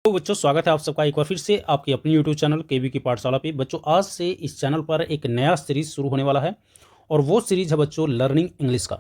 तो बच्चों, स्वागत है आप सबका एक बार फिर से आपकी अपनी यूट्यूब चैनल केवी की पाठशाला पे। बच्चों, आज से इस चैनल पर एक नया सीरीज शुरू होने वाला है और वो सीरीज है बच्चों लर्निंग इंग्लिश का।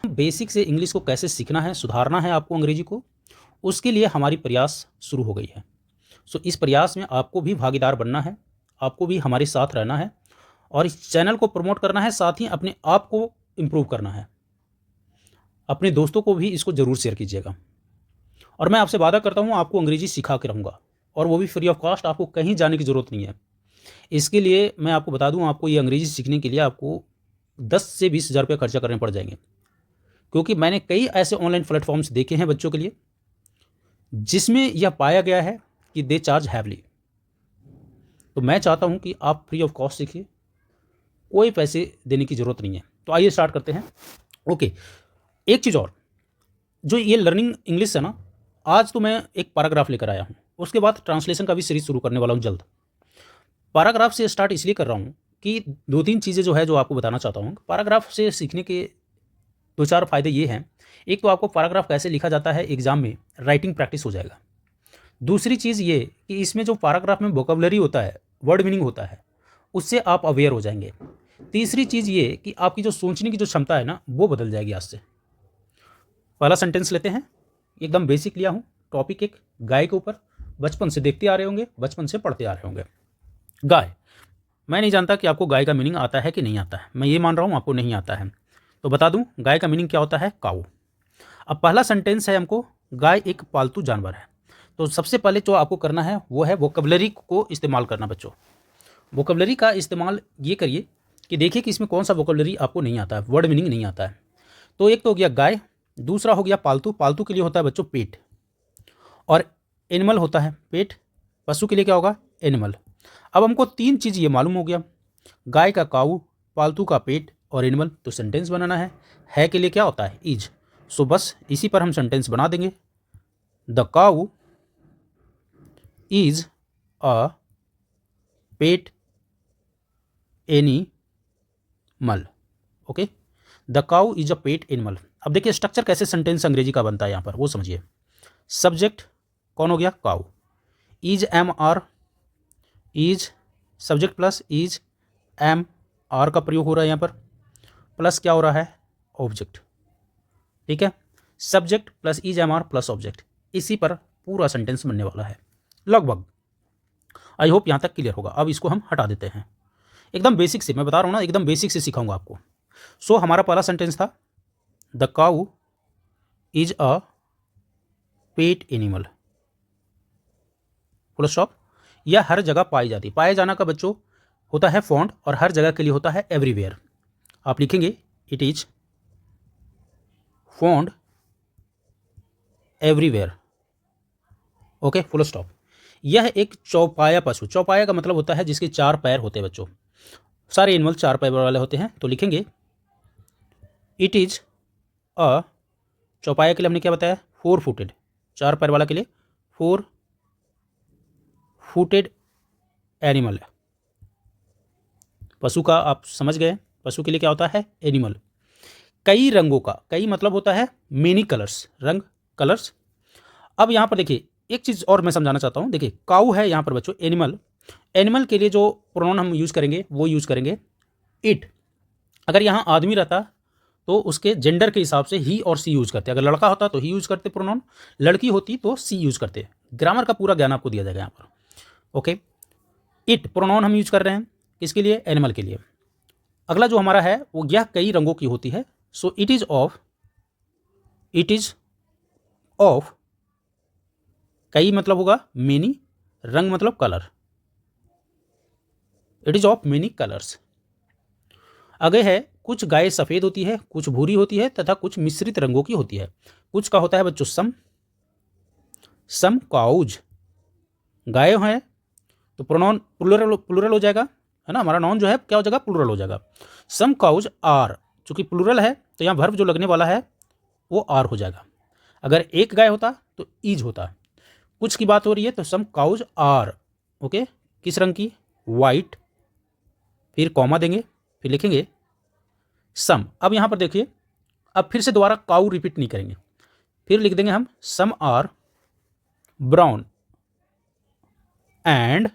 बेसिक से इंग्लिश को कैसे सीखना है, सुधारना है आपको अंग्रेजी को, उसके लिए हमारी प्रयास शुरू हो गई है। सो इस प्रयास में आपको भी भागीदार बनना है, आपको भी हमारे साथ रहना है और इस चैनल को प्रमोट करना है, साथ ही अपने आप को इम्प्रूव करना है। अपने दोस्तों को भी इसको ज़रूर शेयर कीजिएगा और मैं आपसे वादा करता हूँ आपको अंग्रेजी सिखा के रहूँगा, और वो भी फ्री ऑफ कॉस्ट। आपको कहीं जाने की ज़रूरत नहीं है। इसके लिए मैं आपको बता दूँ, आपको ये अंग्रेजी सीखने के लिए आपको 10 से 20 हज़ार रुपये खर्चा करने पड़ जाएंगे, क्योंकि मैंने कई ऐसे ऑनलाइन प्लेटफॉर्म्स देखे हैं बच्चों के लिए जिसमें यह पाया गया है कि दे चार्ज हैवली। तो मैं चाहता हूँ कि आप फ्री ऑफ कॉस्ट सीखिए, कोई पैसे देने की ज़रूरत नहीं है। तो आइए स्टार्ट करते हैं। ओके, एक चीज़ और, जो ये लर्निंग इंग्लिश है ना, आज तो मैं एक पैराग्राफ लेकर आया हूँ, उसके बाद ट्रांसलेशन का भी सीरीज शुरू करने वाला हूँ जल्द। पैराग्राफ से स्टार्ट इसलिए कर रहा हूँ कि 2-3 चीज़ें जो है जो आपको बताना चाहता हूँ। पैराग्राफ से सीखने के 2-4 फ़ायदे ये हैं। एक तो आपको पैराग्राफ कैसे लिखा जाता है एग्ज़ाम में राइटिंग प्रैक्टिस हो जाएगा। दूसरी चीज़ ये कि इसमें जो पैराग्राफ में वोकैबुलरी होता है, वर्ड मीनिंग होता है, उससे आप अवेयर हो जाएंगे। तीसरी चीज़ ये कि आपकी जो सोचने की जो क्षमता है ना, वो बदल जाएगी आज से। पहला सेंटेंस लेते हैं, एकदम बेसिक लिया हूँ। टॉपिक एक गाय के ऊपर, बचपन से देखते आ रहे होंगे, बचपन से पढ़ते आ रहे होंगे। गाय, मैं नहीं जानता कि आपको गाय का मीनिंग आता है कि नहीं आता है। मैं ये मान रहा हूँ आपको नहीं आता है, तो बता दूं गाय का मीनिंग क्या होता है, काऊ। अब पहला सेंटेंस है हमको, गाय एक पालतू जानवर है। तो सबसे पहले जो आपको करना है वो है वोकैबुलरी को इस्तेमाल करना। बच्चों, वोकैबुलरी का इस्तेमाल ये करिए कि देखिए कि इसमें कौन सा वोकैबुलरी आपको नहीं आता है, वर्ड मीनिंग नहीं आता है। तो एक तो हो गया गाय, दूसरा हो गया पालतू। पालतू के लिए होता है बच्चों पेट, और एनिमल होता है पेट। पशु के लिए क्या होगा, एनिमल। अब हमको 3 चीज़ ये मालूम हो गया, गाय का काऊ, पालतू का पेट और एनिमल। तो सेंटेंस बनाना है के लिए क्या होता है, इज। सो बस इसी पर हम सेंटेंस बना देंगे। The cow is a pet animal. Okay, the cow is a pet animal. अब देखिए स्ट्रक्चर कैसे सेंटेंस अंग्रेजी का बनता है यहाँ पर, वो समझिए। सब्जेक्ट कौन हो गया, cow. Is M are, is subject plus is M are का प्रयोग हो रहा है यहाँ पर, प्लस क्या हो रहा है, ऑब्जेक्ट। ठीक है, subject plus is M R plus object, इसी पर पूरा सेंटेंस बनने वाला है लगभग। आई होप यहाँ तक क्लियर होगा। अब इसको हम हटा देते हैं। एकदम बेसिक से मैं बता रहा हूँ ना, एकदम बेसिक से सिखाऊंगा आपको। सो हमारा पहला सेंटेंस था, the cow is a pet animal, full stop. यह हर जगह पाई जाती है। पाए जाना का बच्चों होता है फाउंड, और हर जगह के लिए होता है एवरीवेयर। आप लिखेंगे it is found everywhere. Okay, full stop. यह एक चौपाया पशु, चौपाया का मतलब होता है जिसके 4 पैर होते हैं बच्चों। सारे एनिमल 4 पैर वाले होते हैं। तो लिखेंगे इट इज अ, चौपाया के लिए हमने क्या बताया, 4 फुटेड, 4 पैर वाला के लिए 4 फुटेड एनिमल। पशु का आप समझ गए, पशु के लिए क्या होता है, एनिमल। कई रंगों का, कई मतलब होता है मेनी कलर्स, रंग, कलर्स। अब यहाँ पर देखिए एक चीज़ और मैं समझाना चाहता हूँ। देखिए काऊ है यहाँ पर बच्चों एनिमल। एनिमल के लिए जो प्रोनाउन हम यूज़ करेंगे वो यूज़ करेंगे इट। अगर यहाँ आदमी रहता तो उसके जेंडर के हिसाब से ही और सी यूज़ करते। अगर लड़का होता तो ही यूज़ करते प्रोनाउन, लड़की होती तो सी यूज़ करते। ग्रामर का पूरा ज्ञान आपको दिया जाएगा यहाँ पर। ओके, इट प्रोनाउन हम यूज़ कर रहे हैं किसके लिए, एनिमल के लिए। अगला जो हमारा है वो यह कई रंगों की होती है। So it is of, it is of, कई मतलब होगा मेनी, रंग मतलब colour, it is of many colours. आगे है, कुछ गाय सफ़ेद होती है, कुछ भूरी होती है तथा कुछ मिश्रित रंगों की होती है। कुछ का होता है बच्चों सम काउज। गाय है तो प्रोनाउन प्लूरल, प्लूरल हो जाएगा, है ना। हमारा नाउन जो है क्या हो जाएगा, प्लूरल हो जाएगा। सम काउज आर, चूंकि प्लूरल है तो यहाँ वर्ब जो लगने वाला है वो आर हो जाएगा। अगर एक गाय होता तो ईज होता। कुछ की बात हो रही है तो सम काउज आर, ओके, किस रंग की, वाइट। फिर कॉमा देंगे, फिर लिखेंगे सम। अब यहाँ पर देखिए, अब फिर से दोबारा काऊ रिपीट नहीं करेंगे, फिर लिख देंगे हम some are brown, and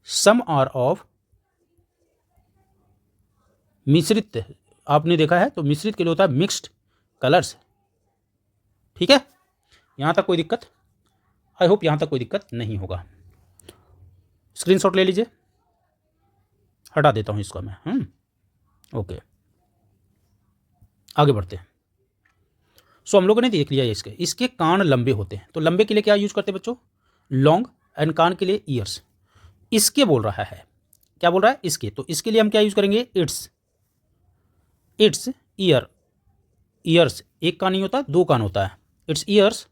some are of मिश्रित, आपने देखा है तो मिश्रित के लिए होता है मिक्स्ड कलर्स। ठीक है, यहाँ तक कोई दिक्कत? आई होप यहाँ तक कोई दिक्कत नहीं होगा। स्क्रीनशॉट ले लीजिए, हटा देता हूँ इसको मैं। ओके, आगे बढ़ते हैं। सो हम लोगों ने देख लिया इसके कान लंबे होते हैं, तो लंबे के लिए क्या यूज करते हैं बच्चों? लॉन्ग, एंड कान के लिए ईयर्स। इसके बोल रहा है, क्या बोल रहा है? इसके, तो इसके लिए हम क्या यूज करेंगे? It's year. ईयर्स एक कान नहीं होता, दो कान होता है। इट्स ईयर्स,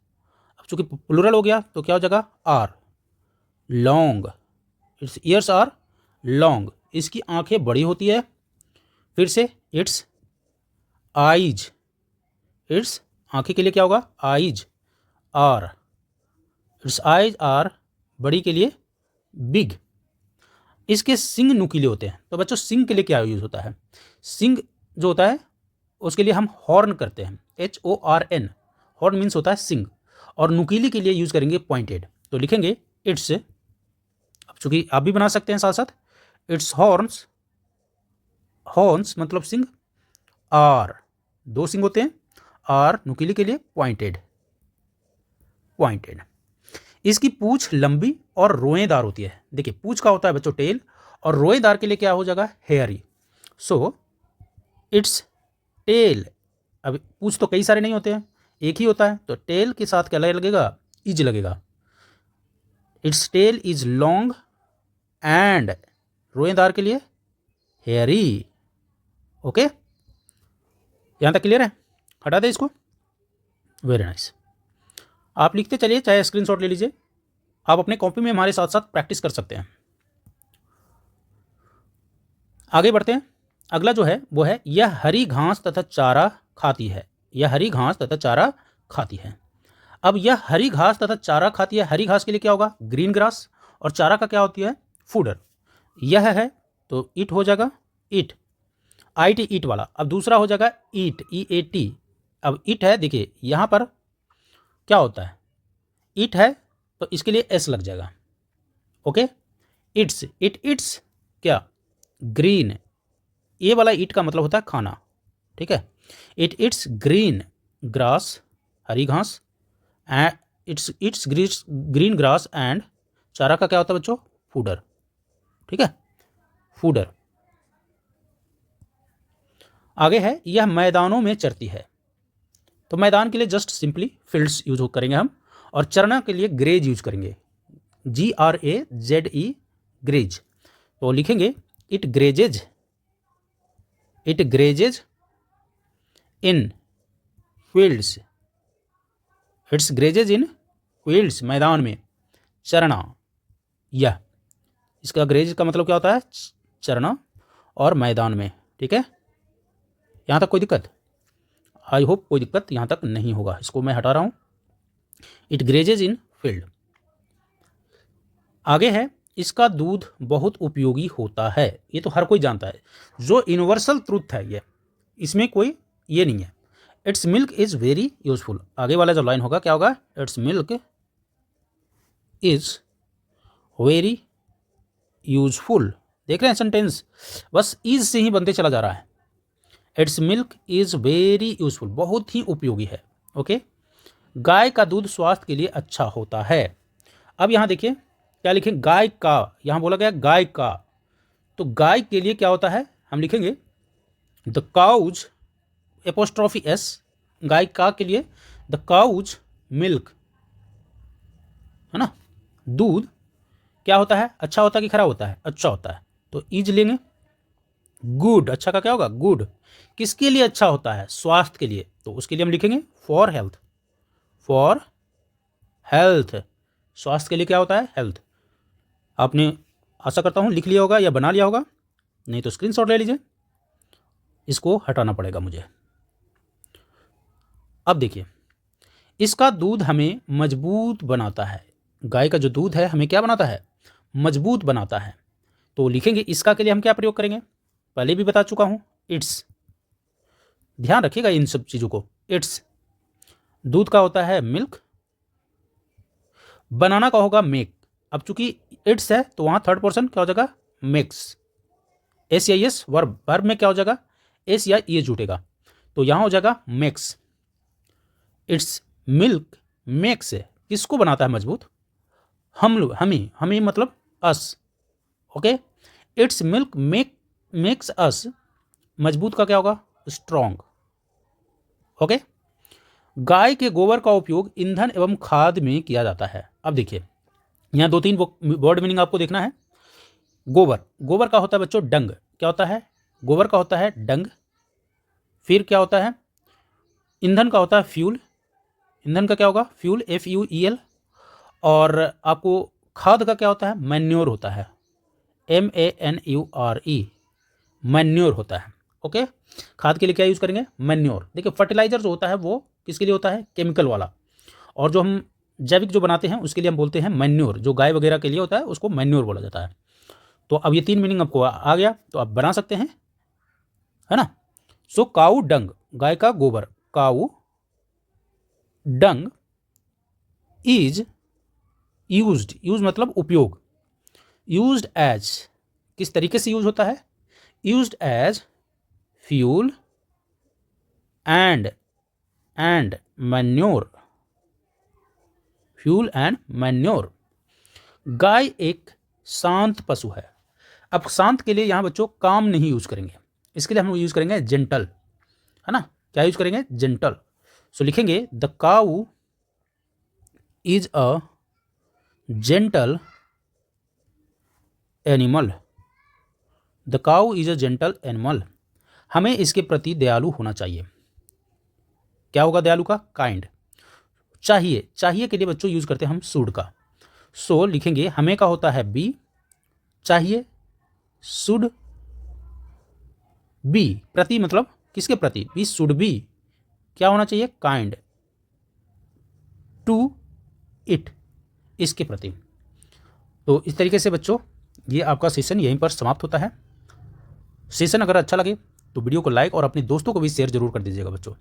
अब चूंकि प्लूरल हो गया तो क्या हो जाएगा? Are long. Its ears are long, इसकी आंखें बड़ी होती है। फिर से इट्स आईज, इट्स आंखें के लिए क्या होगा? Eyes are, its eyes are बड़ी के लिए बिग। इसके सिंग नुकीले होते हैं, तो बच्चों सिंग के लिए क्या यूज होता है? सिंग जो होता है उसके लिए हम हॉर्न करते हैं, HORN। हॉर्न मीन्स होता है सिंग, और नुकीली के लिए यूज करेंगे पॉइंटेड। तो लिखेंगे इट्स, अब चूंकि आप भी बना सकते हैं साथ साथ, इट्स हॉर्न्स, हॉर्न्स मतलब सिंग, आर दो सिंग होते हैं, आर नुकीली के लिए पॉइंटेड। इसकी पूंछ लंबी और रोएदार होती है। देखिए पूंछ का होता है बच्चों टेल, और रोएदार के लिए क्या हो जाएगा? हेयरी। सो इट्स टेल, अब पूंछ तो कई सारे नहीं होते हैं, एक ही होता है, तो टेल के साथ क्या लगेगा? इज लगेगा। Its tail is long and रोएदार के लिए हेयरी। ओके, यहां तक क्लियर है? हटा दे इसको। Very nice. आप लिखते चलिए, चाहे स्क्रीनशॉट ले लीजिए, आप अपने कॉपी में हमारे साथ साथ प्रैक्टिस कर सकते हैं। आगे बढ़ते हैं। अगला जो है वो है, यह हरी घास तथा चारा खाती है। यह हरी घास तथा चारा खाती है। अब यह हरी घास तथा चारा खाती है, हरी घास के लिए क्या होगा? ग्रीन ग्रास, और चारा का क्या होती है? फूडर। यह है तो इट हो जाएगा, इट, IT ईट वाला। अब दूसरा हो जाएगा ईट, EAT। अब इट है, देखिए यहां पर क्या होता है? इट है तो इसके लिए S लग जाएगा। ओके, इट्स, इट इट्स क्या? ग्रीन। ये वाला ईट का मतलब होता है खाना। ठीक है, इट इट्स ग्रीन ग्रास, हरी घास, and it's green grass, and चारा का क्या होता है बच्चों? फूडर। ठीक है, फूडर। आगे है, यह मैदानों में चरती है। तो मैदान के लिए जस्ट सिंपली फील्ड्स यूज करेंगे हम, और चरना के लिए ग्रेज यूज करेंगे, GRAZE, ग्रेज। तो लिखेंगे it grazes, it grazes in fields, it's grazes in fields, मैदान में चरना। यह इसका ग्रेज का मतलब क्या होता है? चरना, और मैदान में। ठीक है, यहाँ तक कोई दिक्कत? आई होप कोई दिक्कत यहाँ तक नहीं होगा। इसको मैं हटा रहा हूँ, इट ग्रेजेज इन फील्ड। आगे है, इसका दूध बहुत उपयोगी होता है। ये तो हर कोई जानता है, जो यूनिवर्सल ट्रूथ है ये, इसमें कोई ये नहीं है। It's milk is very useful. आगे वाला जो लाइन होगा क्या होगा? It's milk is very useful. देख रहे हैं सेंटेंस, बस इज से ही बनते चला जा रहा है। It's milk is very useful, बहुत ही उपयोगी है। ओके, गाय का दूध स्वास्थ्य के लिए अच्छा होता है। अब यहाँ देखिए क्या लिखें? गाय का, यहाँ बोला गया गाय का, तो गाय के लिए क्या होता है? हम लिखेंगे द काउज, एपोस्ट्रॉफी S, गाय का के लिए द काउज मिल्क, है ना? दूध क्या होता है? अच्छा होता है कि खराब होता है? अच्छा होता है, तो इज लेंगे। गुड, अच्छा का क्या होगा? गुड। किसके लिए अच्छा होता है? स्वास्थ्य के लिए, तो उसके लिए हम लिखेंगे फॉर हेल्थ, फॉर हेल्थ। स्वास्थ्य के लिए क्या होता है? हेल्थ। आपने आशा करता हूँ लिख लिया होगा या बना लिया होगा, नहीं तो स्क्रीनशॉट ले लीजिए, इसको हटाना पड़ेगा मुझे। अब देखिए, इसका दूध हमें मजबूत बनाता है। गाय का जो दूध है हमें क्या बनाता है? मजबूत बनाता है। तो लिखेंगे इसका के लिए हम क्या प्रयोग करेंगे? पहले भी बता चुका हूं, इट्स। ध्यान रखिएगा इन सब चीज़ों को। इट्स, दूध का होता है मिल्क, बनाना का होगा मेक। अब चूंकि इट्स है तो वहाँ थर्ड पर्सन क्या हो जाएगा, मेक्स। एस या एस वर्ब में क्या हो जाएगा, एस या ये जुटेगा, तो यहाँ हो जाएगा मेक्स। इट्स मिल्क मेक्स है, किसको बनाता है मजबूत, हम लोग, हमी मतलब us. Okay, it's milk makes us, मजबूत का क्या होगा, स्ट्रॉन्ग। ओके, गाय के गोबर का उपयोग ईंधन एवं खाद में किया जाता है। अब देखिए यहाँ 2-3 वर्ड मीनिंग आपको देखना है। गोबर, गोबर का होता है बच्चों डंग, क्या होता है, गोबर का होता है डंग। फिर क्या होता है, ईंधन का होता है फ्यूल, ईंधन का क्या होगा, फ्यूल, FUEL। और आपको खाद का क्या होता है, मैन्योर होता है, MANURE, मैन्योर होता है। ओके, खाद के लिए क्या यूज़ करेंगे, मैन्योर। देखिए फर्टिलाइजर जो होता है वो किसके लिए होता है, केमिकल वाला, और जो हम जैविक जो बनाते हैं उसके लिए हम बोलते हैं मैन्योर, जो गाय वगैरह के लिए होता है उसको मैन्योर बोला जाता है। तो अब ये 3 मीनिंग आपको आ गया, तो आप बना सकते हैं, है ना। सो काऊ डंग, गाय का गोबर, काऊ डंग इज यूज मतलब उपयोग, यूज्ड एज, किस तरीके से यूज होता है, used as fuel and manure, fuel and manure. गाय एक शांत पशु है। अब शांत के लिए यहाँ बच्चों काम नहीं यूज करेंगे, इसके लिए हम यूज करेंगे जेंटल, है ना। क्या यूज करेंगे, जेंटल। सो लिखेंगे the cow is a gentle animal, the cow is a gentle animal, हमें इसके प्रति दयालु होना चाहिए। क्या होगा दयालु का, काइंड। चाहिए, चाहिए के लिए बच्चों यूज करते हैं हम शुड का। सो लिखेंगे हमें का होता है बी, चाहिए, शुड बी, प्रति मतलब किसके प्रति, बी शुड बी, क्या होना चाहिए, काइंड टू इट, इसके प्रति। तो इस तरीके से बच्चों ये आपका सेशन यहीं पर समाप्त होता है। सेशन अगर अच्छा लगे तो वीडियो को लाइक और अपने दोस्तों को भी शेयर जरूर कर दीजिएगा बच्चों।